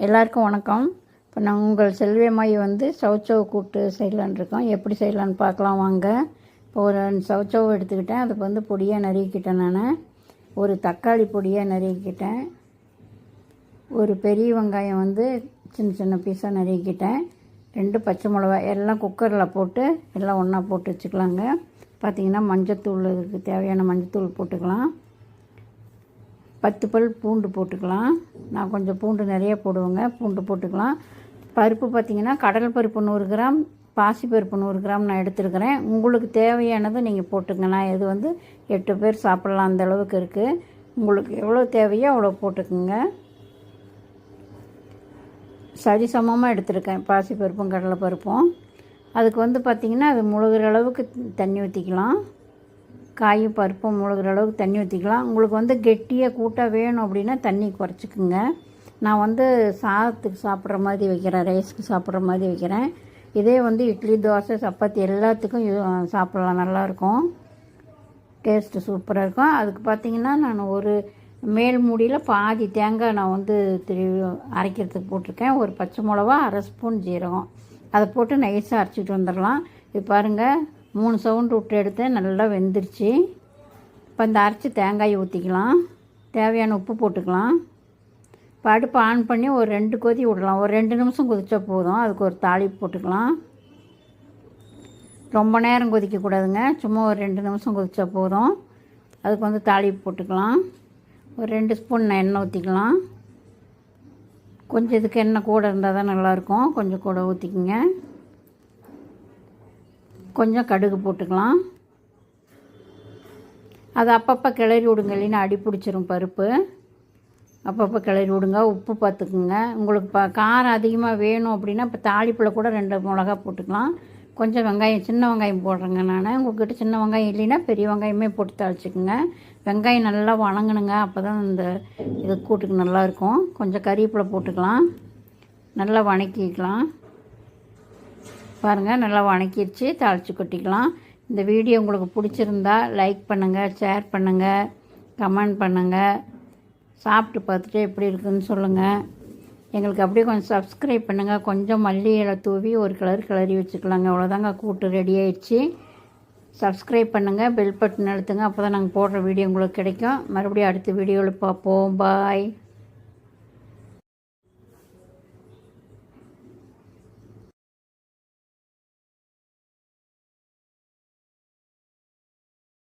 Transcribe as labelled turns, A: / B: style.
A: எல்லாருக்கும் வணக்கம். இப்போ நான் உங்கள் செல்வியம்மாயி சவுச்சவு கூட்டு செய்யலான்னு இருக்கோம். எப்படி செய்யலான்னு பார்க்கலாம் வாங்க. இப்போ ஒரு சவுச்சவு எடுத்துக்கிட்டேன். அதுக்கு பொடியாக நறுக்கிட்டேன். நான் ஒரு தக்காளி பொடியாக நறுக்கிட்டேன். ஒரு பெரிய வெங்காயம் சின்ன சின்ன பீஸாக நறுக்கிட்டேன். 2 பச்சை மிளகாய் எல்லாம் குக்கரில் போட்டு எல்லாம் ஒன்றா போட்டு வச்சுக்கலாங்க. பார்த்திங்கன்னா மஞ்சத்தூள் இதுக்கு தேவையான மஞ்சத்தூள் போட்டுக்கலாம். 10 பல் பூண்டு போட்டுக்கலாம். நான் கொஞ்சம் பூண்டு நிறைய போடுவேங்க. பூண்டு போட்டுக்கலாம். பருப்பு பார்த்திங்கன்னா கடல் பருப்பு 100 கிராம், பாசிப்பருப்பு 100 கிராம் நான் எடுத்துருக்கிறேன். உங்களுக்கு தேவையானது நீங்கள் போட்டுங்க. நான் இது 8 பேர் சாப்பிட்லாம் அந்த அளவுக்கு இருக்குது. உங்களுக்கு எவ்வளோ தேவையோ அவ்வளோ போட்டுக்குங்க. சரிசமமாக எடுத்துருக்கேன் பாசிப்பருப்பும் கடலை பருப்பும். அதுக்கு பார்த்திங்கன்னா அது முழுகிற அளவுக்கு தண்ணி ஊற்றிக்கலாம். காயும் பருப்பும் முழுகிற அளவுக்கு தண்ணி ஊற்றிக்கலாம். உங்களுக்கு கெட்டியாக கூட்டாக வேணும் அப்படின்னா தண்ணி குறைச்சிக்குங்க. நான் சாதத்துக்கு சாப்பிட்ற மாதிரி வைக்கிறேன், ரைஸ்க்கு சாப்பிட்ற மாதிரி வைக்கிறேன். இதே இட்லி, தோசை, சப்பாத்தி எல்லாத்துக்கும் சாப்பிட்லாம். நல்லாயிருக்கும், டேஸ்ட்டு சூப்பராக இருக்கும். அதுக்கு பார்த்திங்கன்னா நான் ஒரு மேல் மூடியில் பாதி தேங்காய் நான் திருவி அரைக்கிறதுக்கு போட்டிருக்கேன். ஒரு பச்சை மிளகா, 1/2 ஸ்பூன் ஜீரகம் அதை போட்டு நைஸாக அரைச்சிட்டு வந்துடலாம். இது பாருங்கள், 3 சவுண்டு விட்டு எடுத்தேன், நல்லா வெந்துருச்சு. இப்போ இந்த அரைச்சி தேங்காயை ஊற்றிக்கலாம். தேவையான உப்பு போட்டுக்கலாம். இப்போ அடுப்பு ஆன் பண்ணி ஒரு 2 கொதி விடலாம். ஒரு 2 நிமிஷம் கொதிச்சா போதும். அதுக்கு ஒரு தாளிப்பு போட்டுக்கலாம். ரொம்ப நேரம் கொதிக்கக்கூடாதுங்க, சும்மா ஒரு 2 நிமிஷம் கொதிச்சா போதும். அதுக்கு தாளிப்பு போட்டுக்கலாம். ஒரு 2 ஸ்பூன் எண்ணெய் ஊற்றிக்கலாம். கொஞ்சம் இதுக்கு எண்ணெய் கூட இருந்தால் தான் நல்லாயிருக்கும். கொஞ்சம் கூட ஊற்றிக்குங்க. கொஞ்சம் கடுகு போட்டுக்கலாம். அது அப்பப்போ கிளறி விடுங்க, இல்லைன்னா அடி பிடிச்சிரும் பருப்பு. அப்பப்போ கிளறி விடுங்க. உப்பு பார்த்துக்குங்க. உங்களுக்கு காரம் அதிகமாக வேணும் அப்படின்னா இப்போ தாளிப்பில் கூட 2 மிளகா போட்டுக்கலாம். கொஞ்சம் வெங்காயம், சின்ன வெங்காயம் போடுறேங்க நான். உங்கள்கிட்ட சின்ன வெங்காயம் இல்லைன்னா பெரிய வெங்காயமே போட்டு தாளிச்சிக்குங்க. வெங்காயம் நல்லா வணங்கணுங்க, அப்போ தான் இந்த இது கூட்டுக்கு நல்லாயிருக்கும். கொஞ்சம் கறிவேப்பிலை போட்டுக்கலாம். நல்லா வணக்கிக்கலாம். பாருங்கள், நல்லா வணக்கிடுச்சு. தாளித்து கொட்டிக்கலாம். இந்த வீடியோ உங்களுக்கு பிடிச்சிருந்தா லைக் பண்ணுங்கள், ஷேர் பண்ணுங்கள், கமெண்ட் பண்ணுங்கள். சாப்பிட்டு பார்த்துட்டு எப்படி இருக்குதுன்னு சொல்லுங்கள். எங்களுக்கு அப்படியே கொஞ்சம் சப்ஸ்கிரைப் பண்ணுங்கள். கொஞ்சம் மல்லி இலை தூவி ஒரு கிளறி வச்சுக்கலாங்க. அவ்வளோதாங்க, கூட்டு ரெடி ஆயிடுச்சு. சப்ஸ்கிரைப் பண்ணுங்கள், பெல் பட்டன் அழுத்துங்க. அப்போ தான் நாங்கள் போடுற வீடியோ உங்களுக்கு கிடைக்கும். மறுபடியும் அடுத்த வீடியோவில் பார்ப்போம். பாய்.